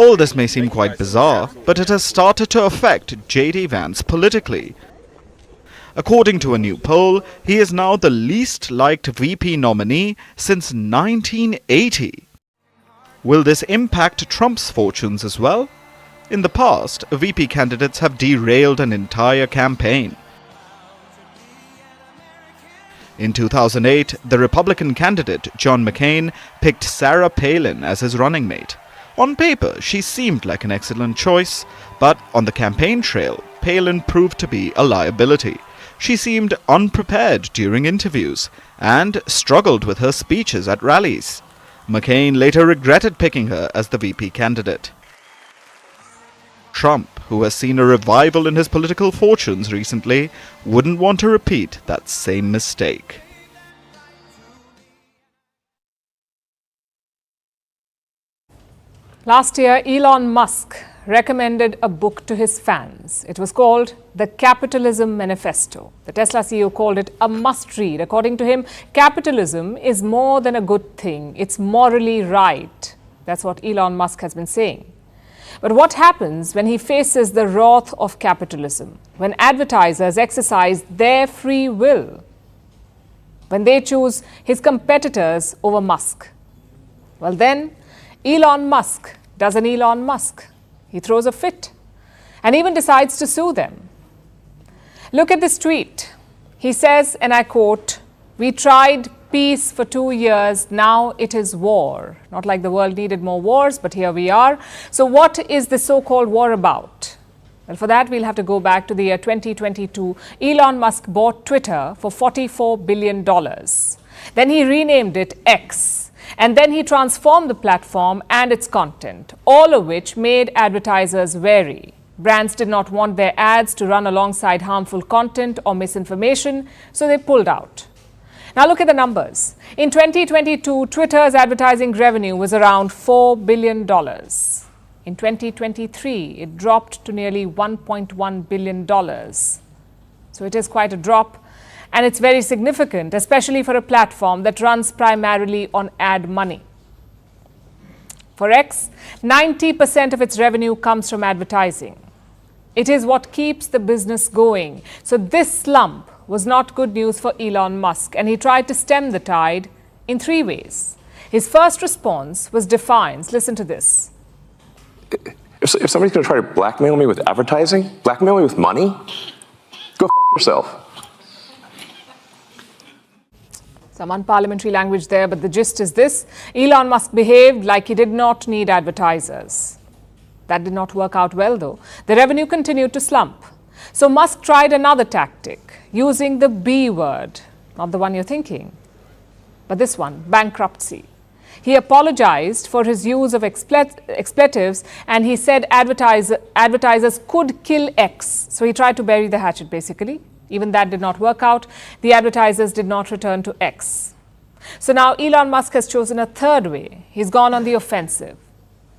All this may seem quite bizarre, but it has started to affect J.D. Vance politically. According to a new poll, he is now the least liked VP nominee since 1980. Will this impact Trump's fortunes as well? In the past, VP candidates have derailed an entire campaign. In 2008, the Republican candidate John McCain picked Sarah Palin as his running mate. On paper, she seemed like an excellent choice, but on the campaign trail, Palin proved to be a liability. She seemed unprepared during interviews and struggled with her speeches at rallies. McCain later regretted picking her as the VP candidate. Trump, who has seen a revival in his political fortunes recently, wouldn't want to repeat that same mistake. Last year, Elon Musk recommended a book to his fans. It was called The Capitalism Manifesto. The Tesla CEO called it a must-read. According to him, capitalism is more than a good thing. It's morally right. That's what Elon Musk has been saying. But what happens when he faces the wrath of capitalism? When advertisers exercise their free will? When they choose his competitors over Musk? Well then, Elon Musk does an Elon Musk. He throws a fit and even decides to sue them. Look at this tweet. He says, and I quote, "We tried peace for 2 years, now it is war." Not like the world needed more wars, but here we are. So what is the so-called war about? Well, for that, we'll have to go back to the year 2022. Elon Musk bought Twitter for $44 billion. Then he renamed it X. And then he transformed the platform and its content, all of which made advertisers wary. Brands did not want their ads to run alongside harmful content or misinformation, so they pulled out. Now look at the numbers. In 2022, Twitter's advertising revenue was around $4 billion. In 2023, it dropped to nearly $1.1 billion. So it is quite a drop. And it's very significant, especially for a platform that runs primarily on ad money. For X, 90% of its revenue comes from advertising. It is what keeps the business going. So this slump was not good news for Elon Musk, and he tried to stem the tide in 3 ways. His first response was defiance. Listen to this. If somebody's going to try to blackmail me with advertising, blackmail me with money, go f*** yourself. Some unparliamentary language there, but the gist is this. Elon Musk behaved like he did not need advertisers. That did not work out well, though. The revenue continued to slump. So Musk tried another tactic, using the B word, not the one you're thinking, but this one, bankruptcy. He apologized for his use of expletives, and he said advertisers could kill X. So he tried to bury the hatchet, basically. Even that did not work out. The advertisers did not return to X. So now Elon Musk has chosen a third way. He's gone on the offensive.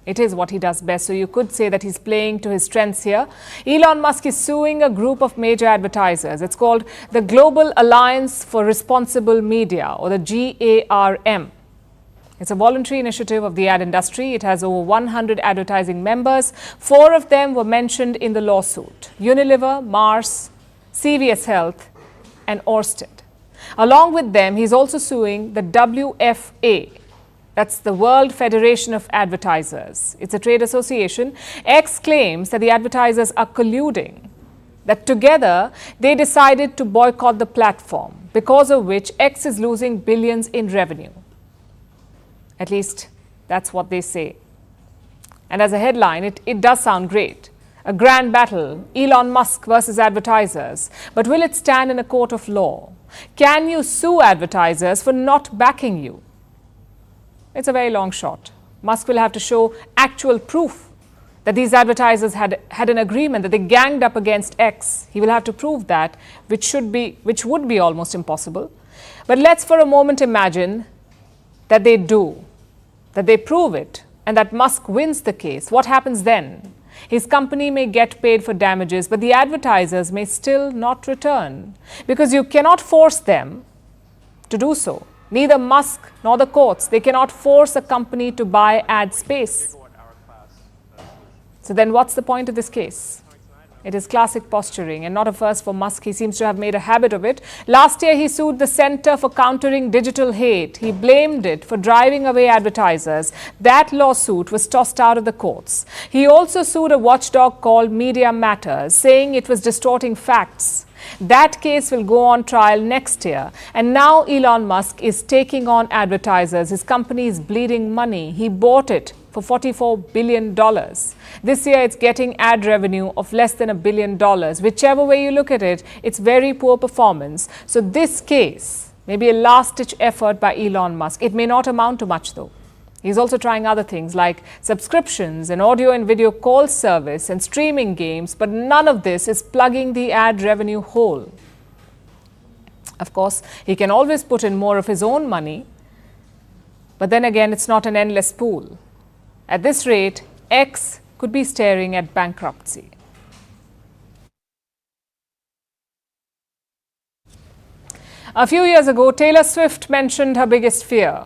It is what he does best, so you could say that he's playing to his strengths here. Elon Musk is suing a group of major advertisers. It's called the Global Alliance for Responsible Media, or the GARM. It's a voluntary initiative of the ad industry. It has over 100 advertising members. 4 of them were mentioned in the lawsuit: Unilever, Mars, CVS Health, and Orsted. Along with them, he's also suing the WFA. That's the World Federation of Advertisers. It's a trade association. X claims that the advertisers are colluding, that together they decided to boycott the platform, because of which X is losing billions in revenue. At least that's what they say. And as a headline, it does sound great. A grand battle, Elon Musk versus advertisers. But will it stand in a court of law? Can you sue advertisers for not backing you? It's a very long shot. Musk will have to show actual proof that these advertisers had an agreement, that they ganged up against X. He will have to prove that, which would be almost impossible. But let's for a moment imagine that they do, that they prove it, and that Musk wins the case. What happens then? His company may get paid for damages, but the advertisers may still not return, because you cannot force them to do so. Neither Musk nor the courts, they cannot force a company to buy ad space. So then what's the point of this case? It is classic posturing and not a first for Musk. He seems to have made a habit of it. Last year, he sued the Center for Countering Digital Hate. He blamed it for driving away advertisers. That lawsuit was tossed out of the courts. He also sued a watchdog called Media Matters, saying it was distorting facts. That case will go on trial next year. And now Elon Musk is taking on advertisers. His company is bleeding money. He bought it for $44 billion. This year, it's getting ad revenue of less than $1 billion. Whichever way you look at it, it's very poor performance. So this case may be a last-ditch effort by Elon Musk. It may not amount to much, though. He's also trying other things like subscriptions and audio and video call service and streaming games, but none of this is plugging the ad revenue hole. Of course, he can always put in more of his own money, but then again, it's not an endless pool. At this rate, X could be staring at bankruptcy. A few years ago, Taylor Swift mentioned her biggest fear: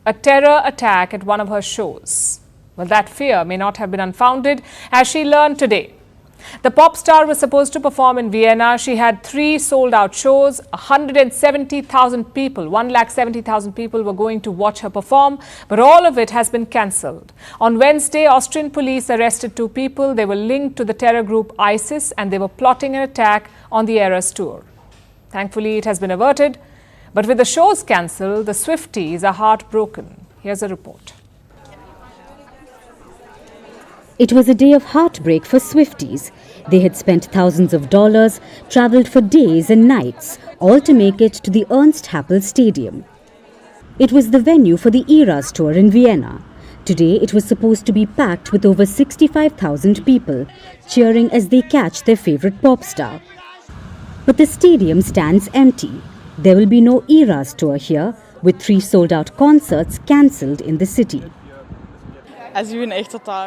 a terror attack at one of her shows. Well, that fear may not have been unfounded, as she learned today. The pop star was supposed to perform in Vienna. She had 3 sold-out shows. 170,000 people, 170,000 people were going to watch her perform, but all of it has been cancelled. On Wednesday, Austrian police arrested 2 people. They were linked to the terror group ISIS, and they were plotting an attack on the Eras tour. Thankfully, it has been averted. But with the shows cancelled, the Swifties are heartbroken. Here's a report. It was a day of heartbreak for Swifties. They had spent thousands of dollars, travelled for days and nights, all to make it to the Ernst Happel Stadium. It was the venue for the Eras tour in Vienna. Today it was supposed to be packed with over 65,000 people, cheering as they catch their favourite pop star. But the stadium stands empty. There will be no Eras tour here, with 3 sold-out concerts cancelled in the city.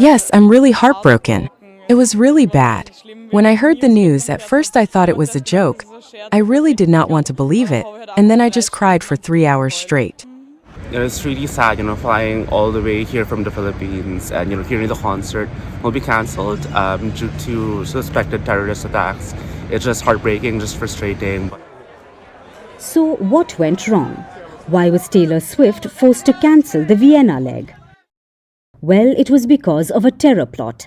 Yes, I'm really heartbroken. It was really bad. When I heard the news, at first I thought it was a joke. I really did not want to believe it, and then I just cried for 3 hours straight. It's really sad, flying all the way here from the Philippines and, hearing the concert will be cancelled due to suspected terrorist attacks. It's just heartbreaking, just frustrating. So what went wrong? Why was Taylor Swift forced to cancel the Vienna leg? Well, it was because of a terror plot.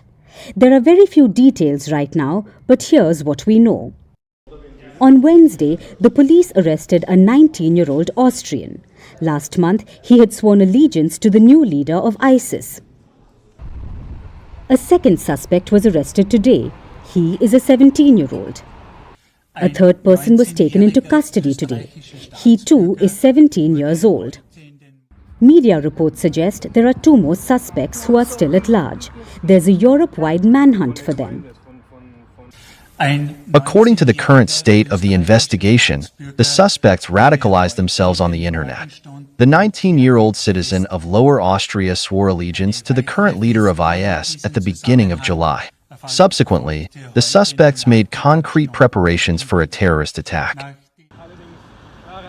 There are very few details right now, but here's what we know. On Wednesday, the police arrested a 19-year-old Austrian. Last month, he had sworn allegiance to the new leader of ISIS. A second suspect was arrested today. He is a 17-year-old. A third person was taken into custody today. He too is 17 years old. Media reports suggest there are 2 more suspects who are still at large. There's a Europe-wide manhunt for them. According to the current state of the investigation, the suspects radicalized themselves on the internet. The 19-year-old citizen of Lower Austria swore allegiance to the current leader of IS at the beginning of July. Subsequently, the suspects made concrete preparations for a terrorist attack.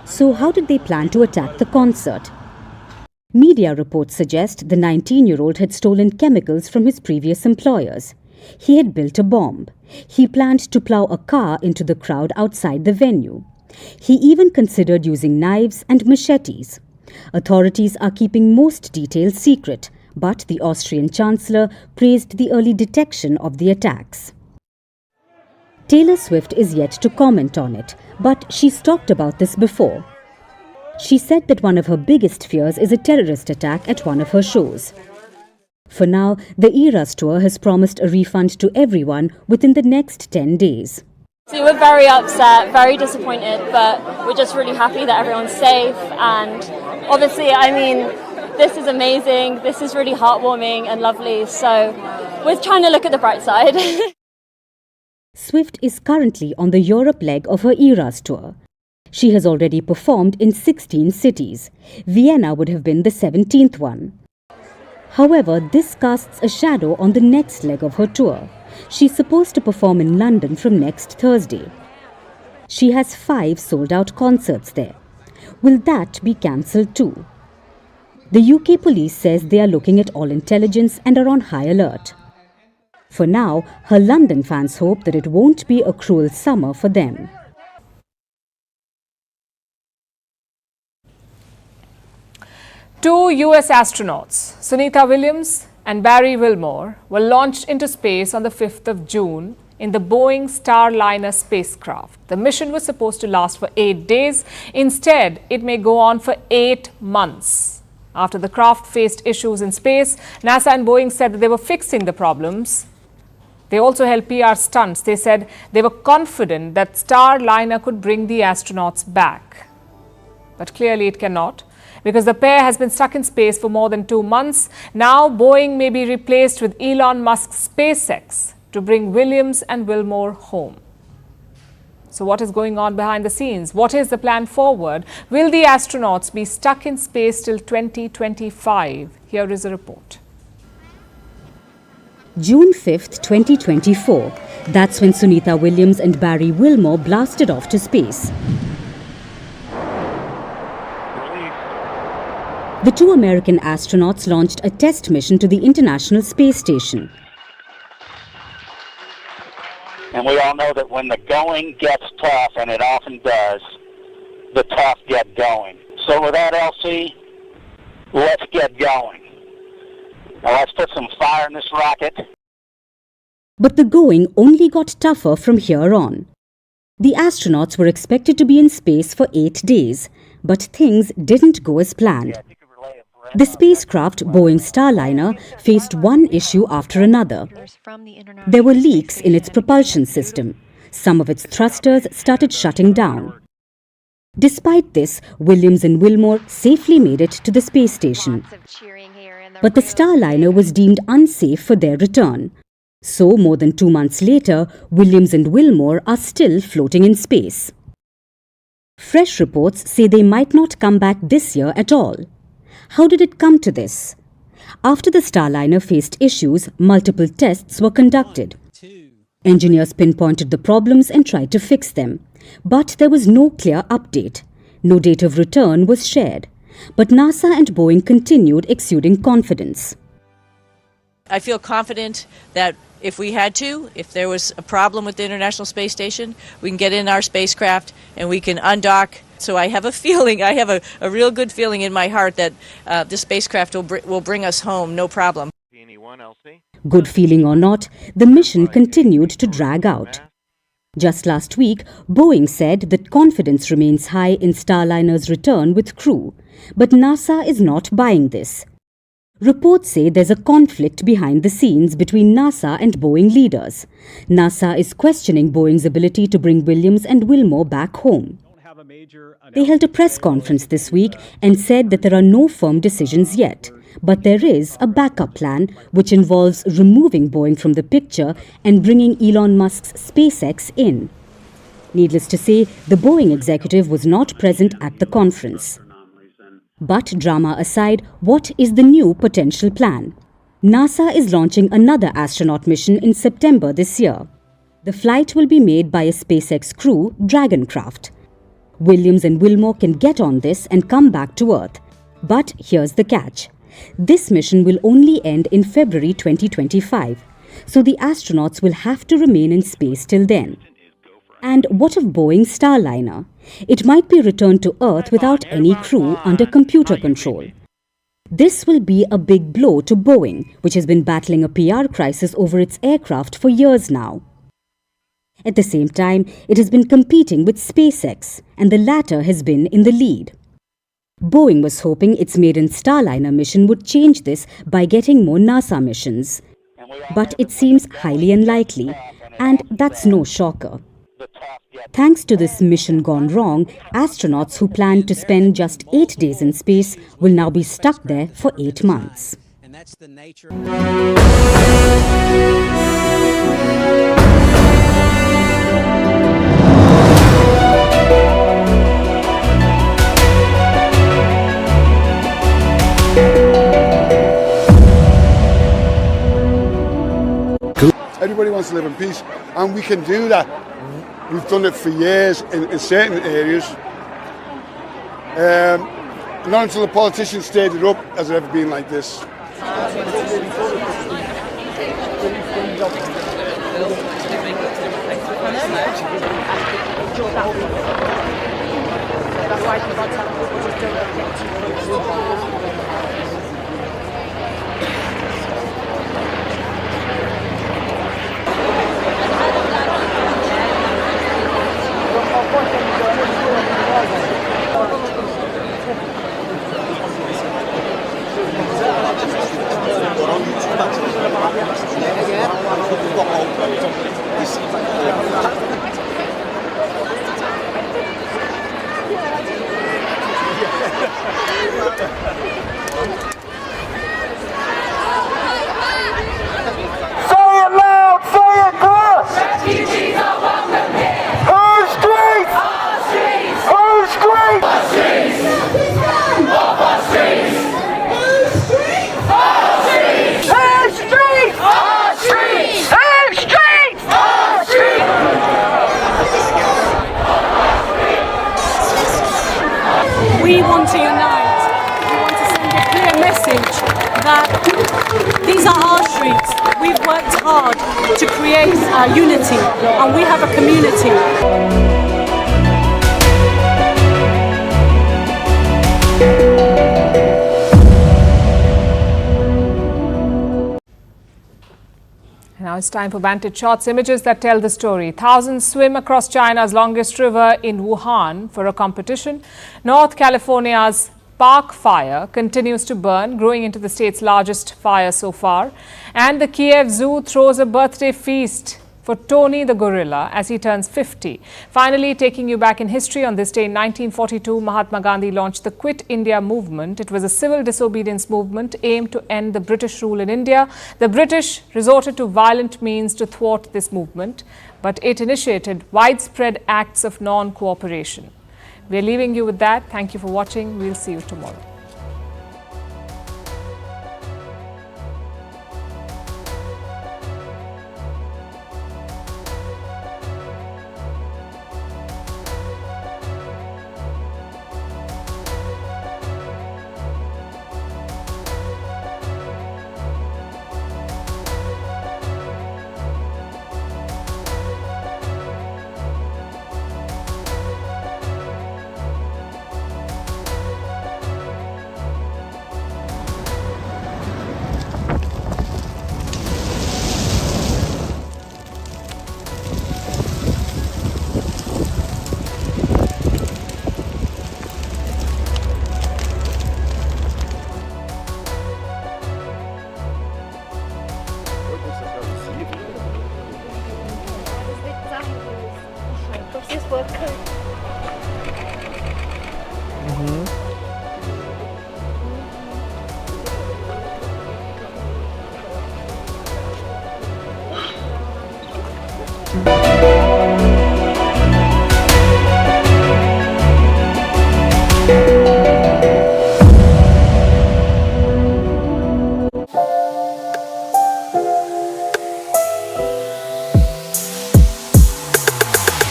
So how did they plan to attack the concert? Media reports suggest the 19-year-old had stolen chemicals from his previous employers. He had built a bomb. He planned to plow a car into the crowd outside the venue. He even considered using knives and machetes. Authorities are keeping most details secret, but the Austrian Chancellor praised the early detection of the attacks. Taylor Swift is yet to comment on it, but she's talked about this before. She said that one of her biggest fears is a terrorist attack at one of her shows. For now, the Eras tour has promised a refund to everyone within the next 10 days. So we're very upset, very disappointed, but we're just really happy that everyone's safe. And obviously, this is amazing. This is really heartwarming and lovely. So we're trying to look at the bright side. Swift is currently on the Europe leg of her Eras tour. She has already performed in 16 cities. Vienna would have been the 17th one. However, this casts a shadow on the next leg of her tour. She's supposed to perform in London from next Thursday. She has 5 sold-out concerts there. Will that be cancelled too? The UK police says they are looking at all intelligence and are on high alert. For now, her London fans hope that it won't be a cruel summer for them. Two US astronauts, Sunita Williams and Barry Wilmore, were launched into space on the 5th of June in the Boeing Starliner spacecraft. The mission was supposed to last for 8 days. Instead, it may go on for 8 months. After the craft faced issues in space, NASA and Boeing said that they were fixing the problems. They also held PR stunts. They said they were confident that Starliner could bring the astronauts back. But clearly it cannot, because the pair has been stuck in space for more than 2 months. Now Boeing may be replaced with Elon Musk's SpaceX to bring Williams and Wilmore home. So what is going on behind the scenes? What is the plan forward? Will the astronauts be stuck in space till 2025? Here is a report. June 5th, 2024. That's when Sunita Williams and Barry Wilmore blasted off to space. The two American astronauts launched a test mission to the International Space Station. And we all know that when the going gets tough, and it often does, the tough get going. So with that, LC, let's get going. Now let's put some fire in this rocket. But the going only got tougher from here on. The astronauts were expected to be in space for 8 days, but things didn't go as planned. The spacecraft, Boeing Starliner, faced one issue after another. There were leaks in its propulsion system. Some of its thrusters started shutting down. Despite this, Williams and Wilmore safely made it to the space station. But the Starliner was deemed unsafe for their return. So, more than 2 months later, Williams and Wilmore are still floating in space. Fresh reports say they might not come back this year at all. How did it come to this? After the Starliner faced issues, multiple tests were conducted. Engineers pinpointed the problems and tried to fix them. But there was no clear update. No date of return was shared. But NASA and Boeing continued exuding confidence. I feel confident that if we had to, if there was a problem with the International Space Station, we can get in our spacecraft and we can undock. So I have a feeling, I have a real good feeling in my heart that the spacecraft will bring us home, no problem. Good feeling or not, the mission continued to drag out. Just last week, Boeing said that confidence remains high in Starliner's return with crew, but NASA is not buying this. Reports say there's a conflict behind the scenes between NASA and Boeing leaders. NASA is questioning Boeing's ability to bring Williams and Wilmore back home. They held a press conference this week and said that there are no firm decisions yet, but there is a backup plan which involves removing Boeing from the picture and bringing Elon Musk's SpaceX in. Needless to say, the Boeing executive was not present at the conference. But drama aside, what is the new potential plan? NASA is launching another astronaut mission in September this year. The flight will be made by a SpaceX crew, Dragoncraft. Williams and Wilmore can get on this and come back to Earth. But here's the catch. This mission will only end in February 2025, so the astronauts will have to remain in space till then. And what of Boeing's Starliner? It might be returned to Earth without any crew under computer control. This will be a big blow to Boeing, which has been battling a PR crisis over its aircraft for years now. At the same time, it has been competing with SpaceX, and the latter has been in the lead. Boeing was hoping its maiden Starliner mission would change this by getting more NASA missions. But it seems highly unlikely, and that's no shocker. Thanks to this mission gone wrong, astronauts who planned to spend just 8 days in space will now be stuck there for 8 months. And that's the nature. Everybody wants to live in peace, and we can do that. We've done it for years in certain areas. Not until the politicians stayed it up has it ever been like this. We want to unite. We want to send a clear message that these are our streets. We've worked hard to create unity, and we have a community. Now it's time for Vantage Shots, images that tell the story. Thousands swim across China's longest river in Wuhan for a competition. North California's Park Fire continues to burn, growing into the state's largest fire so far. And the Kiev Zoo throws a birthday feast for Tony the gorilla as he turns 50. Finally, taking you back in history, on this day in 1942, Mahatma Gandhi launched the Quit India movement. It was a civil disobedience movement aimed to end the British rule in India. The British resorted to violent means to thwart this movement, but it initiated widespread acts of non-cooperation. We're leaving you with that. Thank you for watching. We'll see you tomorrow.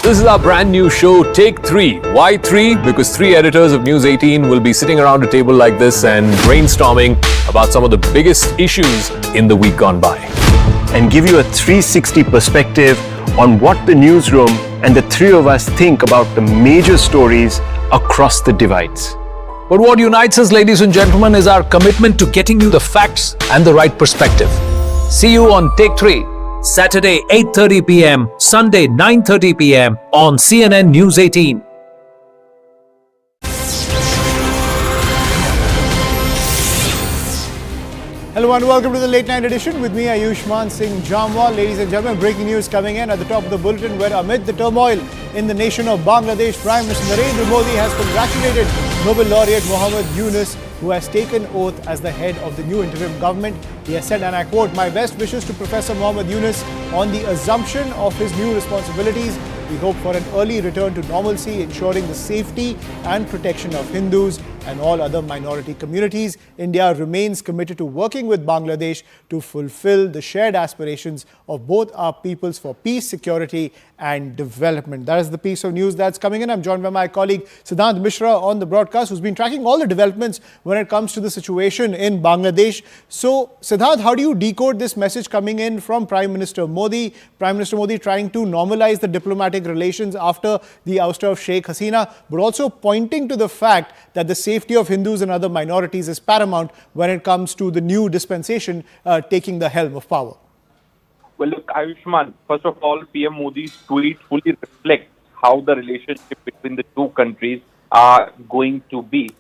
This is our brand new show, Take 3. Why 3? Because 3 editors of News 18 will be sitting around a table like this and brainstorming about some of the biggest issues in the week gone by. And give you a 360 perspective on what the newsroom and the three of us think about the major stories across the divides. But what unites us, ladies and gentlemen, is our commitment to getting you the facts and the right perspective. See you on Take 3. Saturday 8:30 p.m, Sunday 9:30 p.m. on CNN News 18. Hello and welcome to the late night edition with me, Ayushman Singh Jamwal. Ladies and gentlemen, breaking news coming in at the top of the bulletin, where amid the turmoil in the nation of Bangladesh, Prime Minister Narendra Modi has congratulated Nobel laureate Muhammad Yunus, who has taken oath as the head of the new interim government. He has said, and I quote, "My best wishes to Professor Muhammad Yunus on the assumption of his new responsibilities. We hope for an early return to normalcy, ensuring the safety and protection of Hindus and all other minority communities. India remains committed to working with Bangladesh to fulfill the shared aspirations of both our peoples for peace, security and development. That is the piece of news that's coming in. I'm joined by my colleague Siddhant Mishra on the broadcast, who's been tracking all the developments when it comes to the situation in Bangladesh. So, Siddhant, how do you decode this message coming in from Prime Minister Modi? Prime Minister Modi trying to normalize the diplomatic relations after the ouster of Sheikh Hasina, but also pointing to the fact that the safety of Hindus and other minorities is paramount when it comes to the new dispensation taking the helm of power. Well, look, Ayushman, first of all, PM Modi's tweet fully reflects how the relationship between the two countries are going to be.